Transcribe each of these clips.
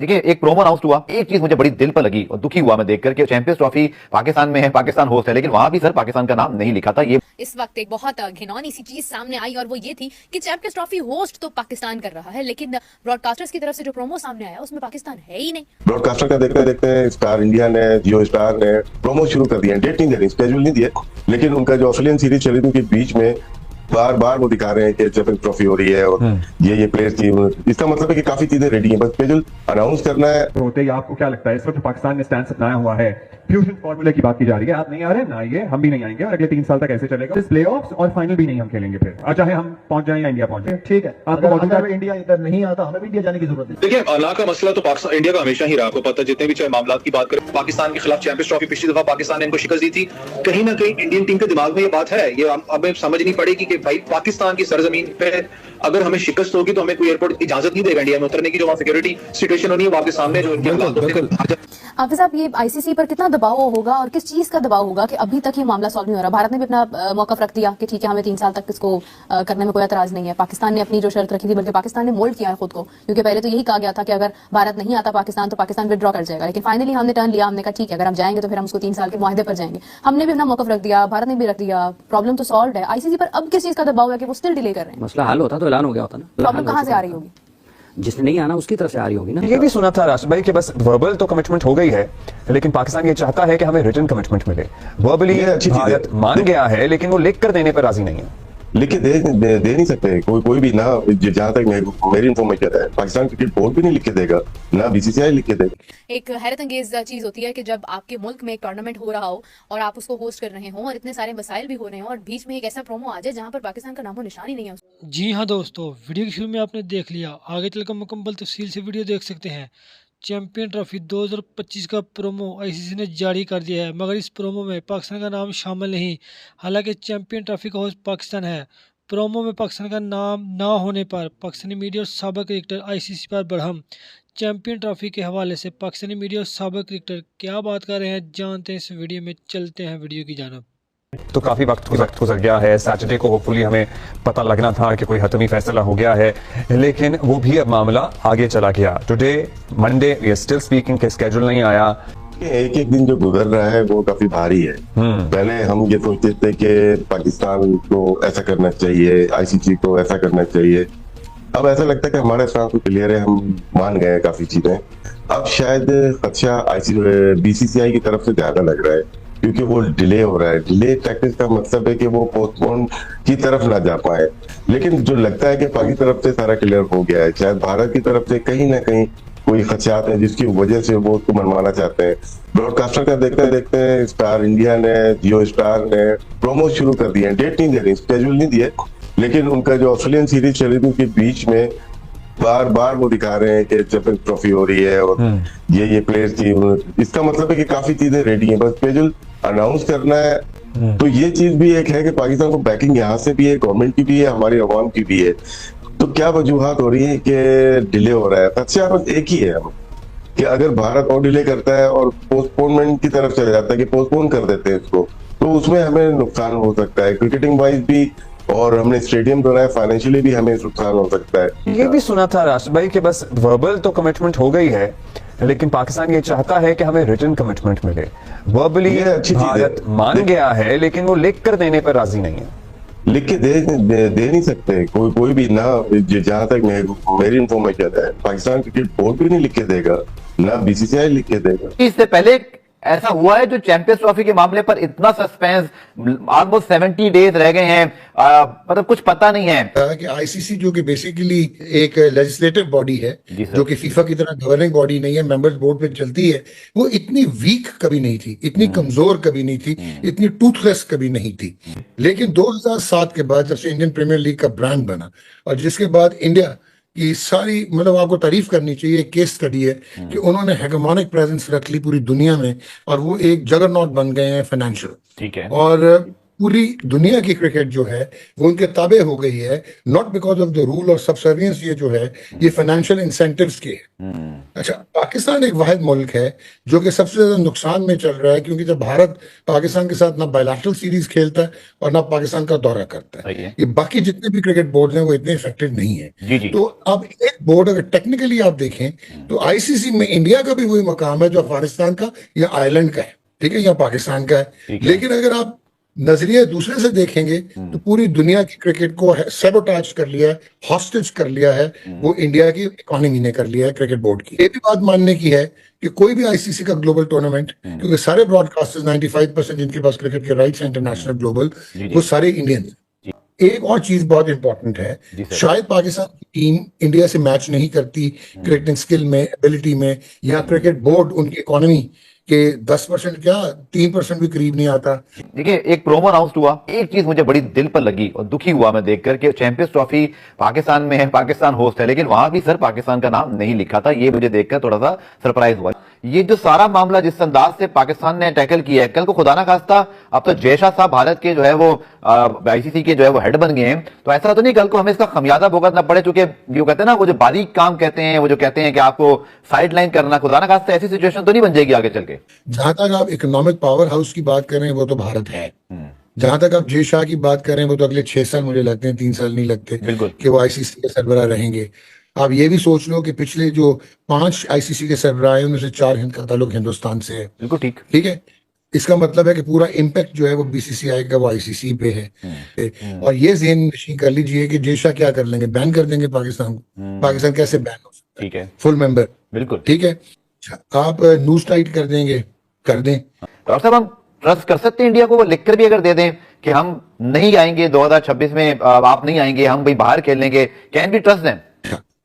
देखिए एक promo announce हुआ, एक चीज मुझे बड़ी दिल पर लगी और दुखी हुआ मैं देखकर कि चैंपियंस ट्रॉफी पाकिस्तान में है, पाकिस्तान होस्ट है, लेकिन वहां भी सर पाकिस्तान का नाम नहीं लिखा था। ये इस वक्त एक बहुत घिनौनी सी चीज सामने आई और वो ये थी कि चैंपियंस ट्रॉफी होस्ट तो पाकिस्तान कर रहा है, लेकिन ब्रॉडकास्टर्स की तरफ से जो प्रोमो सामने आया उसमें पाकिस्तान है ही नहीं। ब्रॉडकास्टर का देखते देखते स्टार इंडिया ने, जियो स्टार ने प्रोमो शुरू कर दिया। डेट नहीं दे रही, स्केड्यूल नहीं दिया, लेकिन उनका जो ऑस्ट्रेलियन सीरीज चली थी उनके बीच में बार बार वो दिखा रहे हैं कि चैंपियंस ट्रॉफी हो रही है और ये प्लेयर्स की, इसका मतलब है कि काफी चीजें रेडी हैं, बस स्केड्यूल अनाउंस करना है। होते ही आपको क्या लगता है इस वक्त पाकिस्तान ने स्टैंड अपनाया हुआ है, फ्यूजन फॉर्मूले की बात की जा रही है, आप नहीं आ रहे ना आइए, हम भी नहीं आएंगे और अगले 3 साल तक ऐसे चलेगा, इस प्लेऑफ्स और फाइनल भी नहीं हम खेलेंगे फिर, और चाहे हम पहुंच जाए या इंडिया पहुंच जाए, ठीक है। आपको मौजूदा इंडिया इधर नहीं आता, हमें भी इंडिया जाने की जरूरत है। देखिए अल्लाह का मसला तो पाकिस्तान इंडिया का हमेशा ही रहा, आपको पता, जितने भी चाहे मामला की बात करें, पाकिस्तान के खिलाफ चैंपियंस ट्रॉफी पिछली दफा पाकिस्तान ने इनको शिकस्त दी थी। कहीं ना कहीं इंडियन टीम के दिमाग में ये बात है, ये हमें समझनी पड़ेगी कि भाई पाकिस्तान की सरजमीन पे अगर हमें शिकस्त होगी तो हमें कोई एयरपोर्ट इजाजत नहीं देगा इंडिया में उतरने की। जो वहाँ सिक्योरिटी सिचुएशन होनी है वो आपके सामने जो हाफिज साहब, ये आईसीसी पर कितना दबाव होगा और किस चीज का दबाव होगा कि अभी तक ये मामला सॉल्व नहीं हो रहा? भारत ने भी अपना मौकफ रख दिया कि ठीक है हमें 3 साल तक इसको करने में कोई एतराज नहीं है। पाकिस्तान ने अपनी जो शर्त रखी थी, बल्कि पाकिस्तान ने मोल्ड किया है खुद को, क्योंकि पहले तो यही कहा गया था कि अगर भारत नहीं आता पाकिस्तान तो पाकिस्तान विड्रॉ कर जाएगा, लेकिन फाइनली हमने टर्न लिया, हमने कहा ठीक है अगर हम जाएंगे तो फिर हम उसको 3 साल के मुआहदे पर जाएंगे। हमने भी अपना मौकफ रख दिया, भारत ने भी रख दिया, प्रॉब्लम तो सॉल्व है। आईसीसी पर अब किस चीज का दबाव है कि वो स्टिल डिले कर रहे हैं? मसला हल होता तो ऐलान हो गया होता ना। प्रॉब्लम कहाँ से आ रही होगी? जिसने नहीं आना उसकी तरफ से आ रही होगी ना। ये भी सुना था राष्ट्र भाई कि बस वर्बल तो कमिटमेंट हो गई है, लेकिन पाकिस्तान ये चाहता है कि हमें रिटन कमिटमेंट मिले। वर्बली भारत मान गया है, लेकिन वो लिख कर देने पर राजी नहीं है। लिख के दे नहीं सकते कोई भी ना, जहां तक मेरी इंफॉर्मेशन है पाकिस्तान क्रिकेट बोर्ड भी नहीं लिख के देगा, ना बीसीसीआई लिख के देगा। एक हैरत अंगेज चीज होती है कि जब आपके मुल्क में एक टूर्नामेंट हो रहा हो और आप उसको होस्ट कर रहे हो और इतने सारे मसाइल भी हो रहे हो और बीच में एक ऐसा प्रोमो आ जाए जहां पर पाकिस्तान का नामो निशान ही नहीं है। जी हाँ दोस्तों, वीडियो की शुरू में आपने देख लिया, आगे चलकर मुकम्मल तफसील से वीडियो देख सकते हैं। चैंपियन ट्रॉफी 2025 का प्रोमो आईसीसी ने जारी कर दिया है, मगर इस प्रोमो में पाकिस्तान का नाम शामिल नहीं। हालांकि चैंपियन ट्रॉफी का होस्ट पाकिस्तान है। प्रोमो में पाकिस्तान का नाम ना होने पर पाकिस्तानी मीडिया और साबिक क्रिकेटर आईसीसी पर बरहम। चैंपियन ट्रॉफी के हवाले से पाकिस्तानी मीडिया और साबिक क्रिकेटर क्या बात कर रहे हैं, जानते हैं इस वीडियो में। चलते हैं वीडियो की जानब। तो काफी वक्त गुजर गया है। सैटरडे को होपफुली हमें पता लगना था कि कोई हतमी फैसला हो गया है, लेकिन वो भी अब मामला आगे चला गया। Today Monday we are still speaking के स्केड्यूल नहीं आया। एक एक दिन जो गुजर रहा है वो काफी भारी है। पहले हम ये सोचते थे कि पाकिस्तान को ऐसा करना चाहिए, आईसीसी को ऐसा करना चाहिए। अब ऐसा लगता है कि हमारे साथ क्लियर है, हम मान गए हैं काफी चीजें। अब शायद खदशा बीसीसीआई की तरफ से ज्यादा लग रहा है, क्योंकि वो डिले हो रहा है। डिले टैक्टिक्स का मतलब है कि वो पोस्टपोन की तरफ ना जा पाए, लेकिन जो लगता है कि पाकिस्तान की तरफ से सारा क्लियर हो गया है। शायद भारत की तरफ से कहीं ना कहीं कोई खदशात है जिसकी वजह से वो उसको मनवाना चाहते हैं। ब्रॉडकास्टर का देखते देखते स्टार इंडिया ने, जियो स्टार ने प्रोमो शुरू कर दिया। डेट नहीं दे रही, स्केड्यूल नहीं दिया, लेकिन उनका जो ऑस्ट्रेलियन सीरीज चली थी उनके बीच में बार बार वो दिखा रहे हैं कि चैंपियंस ट्रॉफी हो रही है और ये प्लेयर्स की, इसका मतलब है कि काफी चीजें रेडी हैं, बस स्केड्यूल अनाउंस करना है। तो ये चीज भी एक है कि पाकिस्तान को बैकिंग यहाँ से भी है, गवर्नमेंट की भी है, हमारी अवाम की भी है। तो क्या वजूहत हो रही है कि डिले हो रहा है? अच्छा बस एक ही है कि अगर भारत और डिले करता है और पोस्टपोनमेंट की तरफ चले जाता है कि पोस्टपोन कर देते हैं इसको, तो उसमें हमें नुकसान हो सकता है, क्रिकेटिंग वाइज भी, और हमने स्टेडियम बनाया, फाइनेंशियली भी हमें नुकसान हो सकता है। ये भी सुना था राष्ट्र भाई कि बस वर्बल तो कमिटमेंट हो गई है, लेकिन पाकिस्तान ये चाहता है कि हमें रिटन कमिटमेंट मिले। वर्बली भारत मान गया है, लेकिन वो लिख कर देने पर राजी नहीं है। लिख के दे नहीं सकते कोई भी ना, जहां तक मेरी इंफॉर्मेशन है पाकिस्तान क्रिकेट बोर्ड भी नहीं लिख के देगा, ना बीसीसीआई लिख के देगा। इससे पहले ऐसा हुआ है जो चैंपियंस ट्रॉफी के मामले पर इतना सस्पेंस, ऑलमोस्ट 70 डेज रह गए हैं, मतलब कुछ पता नहीं है कि आईसीसी जो कि बेसिकली एक लेजिस्लेटिव बॉडी है, जो कि फीफा की तरह गवर्निंग बॉडी नहीं है, मेंबर्स बोर्ड पे चलती है, वो इतनी वीक कभी नहीं थी, इतनी कमजोर कभी नहीं थी, इतनी टूथलेस कभी नहीं थी। लेकिन 2007 के बाद जब से इंडियन प्रीमियर लीग का ब्रांड बना और जिसके बाद इंडिया की सारी, मतलब आपको तारीफ करनी चाहिए, केस स्टडी है कि उन्होंने हेगेमोनिक प्रेजेंस रख ली पूरी दुनिया में और वो एक जगरनॉट बन गए हैं फाइनेंशियल। ठीक है। और पूरी दुनिया की क्रिकेट जो है वो उनके ताबे हो गई है, not because of the rule और सब्सर्वियंस, ये जो है ये फाइनेंशियल इंसेंटिव्स के है। अच्छा, पाकिस्तान एक वाहिद मुल्क है जो कि सबसे ज्यादा नुकसान में चल रहा है, क्योंकि जब भारत पाकिस्तान के साथ ना बायलैटरल सीरीज खेलता है और ना पाकिस्तान का दौरा करता है। ये बाकी जितने भी क्रिकेट बोर्ड हैं वो इतने इफेक्टिव नहीं है। तो अब एक बोर्ड अगर टेक्निकली आप देखें तो आईसीसी में इंडिया का भी वही मकाम है जो अफगानिस्तान का या आयरलैंड का है, ठीक है, या पाकिस्तान का है। लेकिन अगर आप नजरिए दूसरे से देखेंगे तो पूरी दुनिया की क्रिकेट को सैबोटाज कर लिया है, हॉस्टेज कर लिया है, वो इंडिया की इकोनॉमी ने कर लिया है, क्रिकेट बोर्ड की। ये भी बात मानने की है कि कोई भी आईसीसी का ग्लोबल टूर्नामेंट, क्योंकि सारे ब्रॉडकास्टर्स 95% जिनके पास क्रिकेट के राइट्स इंटरनेशनल ग्लोबल, वो सारे इंडियन हैं। एक और चीज बहुत इंपॉर्टेंट है, शायद पाकिस्तान की टीम इंडिया से मैच नहीं करती क्रिकेटिंग स्किल में, एबिलिटी में, या क्रिकेट बोर्ड उनकी इकोनॉमी के 10% क्या 3% भी करीब नहीं आता। देखिए, एक प्रोमो अनाउंस हुआ, एक चीज मुझे बड़ी दिल पर लगी और दुखी हुआ मैं देखकर कि चैंपियंस ट्रॉफी पाकिस्तान में है, पाकिस्तान होस्ट है, लेकिन वहां भी सर पाकिस्तान का नाम नहीं लिखा था। ये मुझे देखकर थोड़ा सा सरप्राइज हुआ। ये जो सारा मामला जिस अंदाज से पाकिस्तान ने टैकल किया है, कल को खुदा ना खास्ता अब तो जयशाह साहब भारत के जो है वो आईसीसी के जो है वो हेड बन गए हैं, तो ऐसा तो नहीं कल को हमें इसका खमियाजा भुगतना पड़े, चूंकि जो कहते हैं ना वो जो बारीक काम कहते हैं, वो जो कहते हैं कि आपको साइड लाइन करना, खुदा ना खास्ता ऐसी सिचुएशन तो नहीं बन जाएगी आगे चल के। जहां तक आप इकोनॉमिक पावर हाउस की बात कर रहे हैं वो तो भारत है। जहां तक आप जय शाह की बात कर रहे हैं वो तो अगले 6 साल मुझे लगते हैं, 3 साल नहीं लगते कि वो आईसीसी के सरबराह रहेंगे। आप ये भी सोच लो कि पिछले जो 5 आईसीसी के सरबराह हैं उनमें से 4 हिंद का ताल्लुक हिंदुस्तान से है। बिल्कुल ठीक, ठीक है। इसका मतलब है कि पूरा इम्पैक्ट जो है वो बीसीसीआई का वो आईसीसी पे है। और ये ज़हन नशीं कर लीजिए कि जय शाह क्या कर लेंगे, बैन कर देंगे पाकिस्तान को। पाकिस्तान कैसे बैन हो सकता है? ठीक है, फुल मेंबर, बिल्कुल ठीक है। आप न्यूज टाइट कर देंगे, कर दें। डॉक्टर साहब, हम ट्रस्ट कर सकते हैं इंडिया को? वो लिखकर भी अगर दे दें कि हम नहीं आएंगे 2026 में, आप नहीं आएंगे, हम भाई बाहर खेल लेंगे, कैन बी ट्रस्ट देम?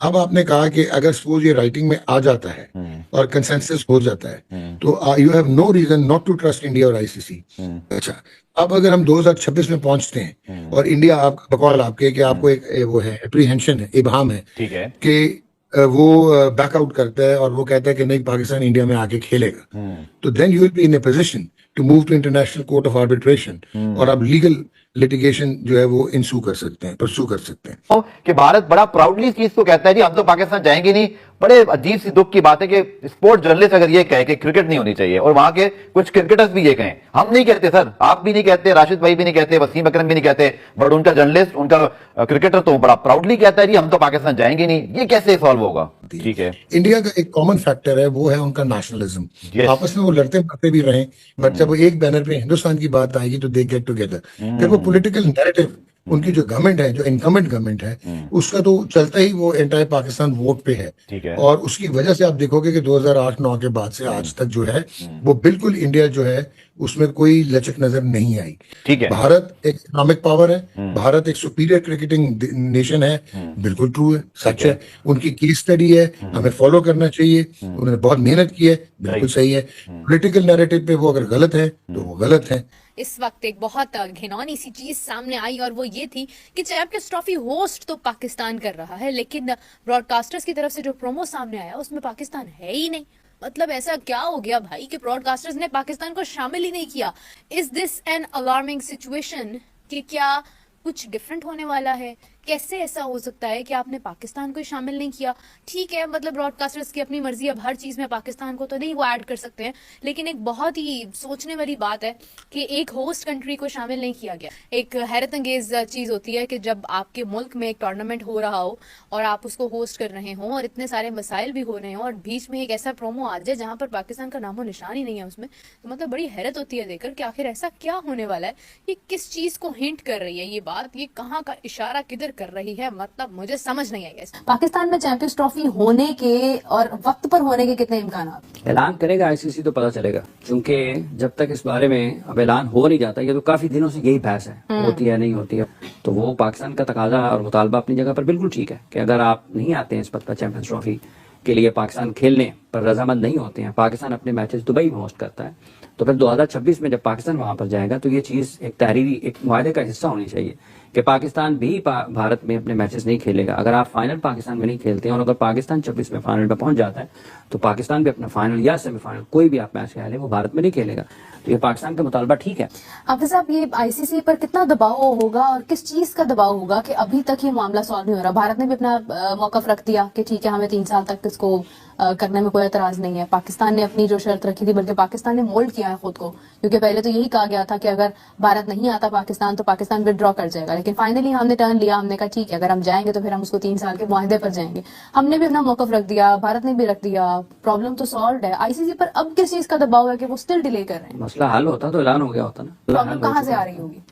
अब आपने कहा कि अगर सपोज ये राइटिंग में आ जाता है और कंसेंसस हो जाता है तो you have no reason not to trust India और आईसीसी। अच्छा, अब अगर हम 2026 में पहुंचते हैं और इंडिया आप बकौल आपके कि आपको एक वो है एप्रीहेंशन है, इबहाम है, ठीक है, कि वो बैकआउट करता है और वो कहता है कि नहीं पाकिस्तान इंडिया में आके खेलेगा, तो then you will be in a position to move to international court of arbitration और आप लीगल लिटिगेशन जो है वो इंसू कर सकते हैं, परसू कर सकते हैं। कि भारत बड़ा प्राउडली इस चीज को कहता है जी हम तो पाकिस्तान जाएंगे नहीं। बड़े अजीब सी दुख की बात है कि स्पोर्ट जर्नलिस्ट अगर ये कहे कि क्रिकेट नहीं होनी चाहिए और वहां के कुछ क्रिकेटर्स भी ये कहें, हम नहीं कहते सर, आप भी नहीं कहते, राशिद भाई भी नहीं कहते, वसीम अकरम भी नहीं कहते, बट उनका जर्नलिस्ट, उनका क्रिकेटर तो बड़ा प्राउडली कहता है जी हम तो पाकिस्तान जाएंगे नहीं। ये कैसे सॉल्व होगा? ठीक है, इंडिया का एक कॉमन फैक्टर है, वो है उनका नेशनलिज्म। आपस में वो लड़ते मरते भी रहे, बट जब वो एक बैनर पे हिंदुस्तान की बात आएगी तो दे गेट टुगेदर। फिर वो पॉलिटिकल नैरेटिव उनकी जो गवर्नमेंट है, जो इनकमेंट गवर्नमेंट है, उसका तो चलता ही वो एंटायर पाकिस्तान वोट पे है। ठीक है। और उसकी वजह से आप देखोगे कि 2008-9 के बाद से आज तक जो है वो बिल्कुल इंडिया जो है उसमें कोई लचक नजर नहीं आई। ठीक है। भारत एक इकोनॉमिक पावर है, भारत एक सुपीरियर क्रिकेटिंग नेशन है, बिल्कुल ट्रू है, सच है। उनकी केस स्टडी है, हमें फॉलो करना चाहिए। उन्होंने बहुत मेहनत की है, बिल्कुल सही है। पॉलिटिकल नैरेटिव पे वो अगर गलत है तो वो गलत है। इस वक्त एक बहुत घिनौनी सी चीज सामने आई और वो ये थी कि चैंपियंस ट्रॉफी होस्ट तो पाकिस्तान कर रहा है, लेकिन ब्रॉडकास्टर्स की तरफ से जो प्रोमो सामने आया उसमें पाकिस्तान है ही नहीं। मतलब ऐसा क्या हो गया भाई कि ब्रॉडकास्टर्स ने पाकिस्तान को शामिल ही नहीं किया? Is this an alarming situation कि क्या कुछ डिफरेंट होने वाला है? कैसे ऐसा हो सकता है कि आपने पाकिस्तान को शामिल नहीं किया? ठीक है, मतलब ब्रॉडकास्टर्स की अपनी मर्जी, अब हर चीज में पाकिस्तान को तो नहीं वो ऐड कर सकते हैं, लेकिन एक बहुत ही सोचने वाली बात है कि एक होस्ट कंट्री को शामिल नहीं किया गया। एक हैरत अंगेज चीज होती है कि जब आपके मुल्क में एक टूर्नामेंट हो रहा हो और आप उसको होस्ट कर रहे हो और इतने सारे मसाइल भी हो रहे हो और बीच में एक ऐसा प्रोमो आ जाए जहां पर पाकिस्तान का नामो निशान ही नहीं है उसमें, तो मतलब बड़ी हैरत होती है देखकर कि आखिर ऐसा क्या होने वाला है। ये किस चीज को हिंट कर रही है ये बात, ये कहाँ का इशारा किधर कर रही है, मतलब मुझे समझ नहीं आएगा। पाकिस्तान में चैंपियंस ट्रॉफी होने के और वक्त पर होने के कितने इम्कान? ऐलान करेगा आईसीसी तो पता चलेगा, क्योंकि जब तक इस बारे में अब ऐलान हो नहीं जाता, ये तो काफी दिनों से यही बहस है, होती है नहीं होती है। तो वो पाकिस्तान का तकाजा और मुतालबा अपनी जगह पर बिल्कुल ठीक है कि अगर आप नहीं आते हैं इस पद पर चैंपियंस ट्रॉफी के लिए पाकिस्तान खेलने, पर रजामंद नहीं होते हैं। पाकिस्तान अपने मैचेस दुबई में होस्ट करता है, तो फिर 2026 में जब पाकिस्तान वहां पर जाएगा तो ये चीज़ एक तहरीरी एक मुआहदे का हिस्सा होनी चाहिए कि पाकिस्तान भी भारत में अपने मैचेस नहीं खेलेगा। अगर आप फाइनल पाकिस्तान में नहीं खेलते हैं और अगर पाकिस्तान 26 में फाइनल में पहुंच जाता है तो पाकिस्तान भी अपना फाइनल या सेमीफाइनल कोई भी आप मैच खेले वो भारत में नहीं खेलेगा। तो ये पाकिस्तान का मुतालबा ठीक है। हाफिज साहब, ये आईसीसी पर कितना दबाव होगा और किस चीज का दबाव होगा कि अभी तक ये मामला सॉल्व नहीं हो रहा? भारत ने भी अपना मौकफ रख दिया कि ठीक है, हमें 3 साल तक इसको करने में कोई एतराज नहीं है। पाकिस्तान ने अपनी जो शर्त रखी थी, बल्कि पाकिस्तान ने मोल्ड किया है खुद को, क्योंकि पहले तो यही कहा गया था कि अगर भारत नहीं आता पाकिस्तान तो पाकिस्तान विड्रॉ कर जाएगा, लेकिन फाइनली हमने टर्न लिया। हमने कहा ठीक है, अगर हम जाएंगे तो फिर हम उसको 3 साल के मुआहदे पर जाएंगे। हमने भी अपना मौकफ रख दिया, भारत ने भी रख दिया, प्रॉब्लम तो सॉल्व है। आईसीसी पर अब किस चीज का दबाव है कि वो स्टिल डिले कर रहे हैं? मसला हल होता तो ऐलान हो गया होता ना। प्रॉब्लम कहाँ से आ रही होगी?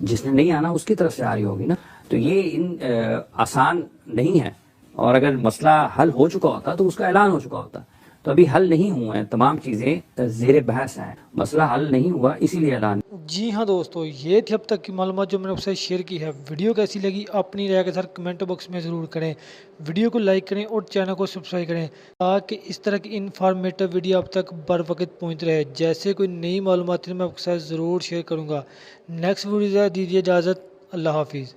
जिसने नहीं आना उसकी तरफ से आ रही होगी ना। तो ये आसान नहीं है, और अगर मसला हल हो चुका होता तो उसका ऐलान हो चुका होता। तो अभी हल नहीं हुआ है, तमाम चीजें ज़ेरे बहस हैं, मसला हल नहीं हुआ इसीलिए ऐलान। जी हाँ दोस्तों, ये थी अब तक की मालूमात जो मैंने आपसे शेयर की है। वीडियो कैसी लगी अपनी राय के साथ कमेंट बॉक्स में ज़रूर करें। वीडियो को लाइक करें और चैनल को सब्सक्राइब करें ताकि इस तरह की इन्फॉर्मेटिव वीडियो आप तक बर वक्त पहुँच रहे। जैसे कोई नई मालूमात मैं आपके साथ ज़रूर शेयर करूँगा। नेक्स्ट वीडियो दीजिए इजाज़त। अल्लाह हाफिज़।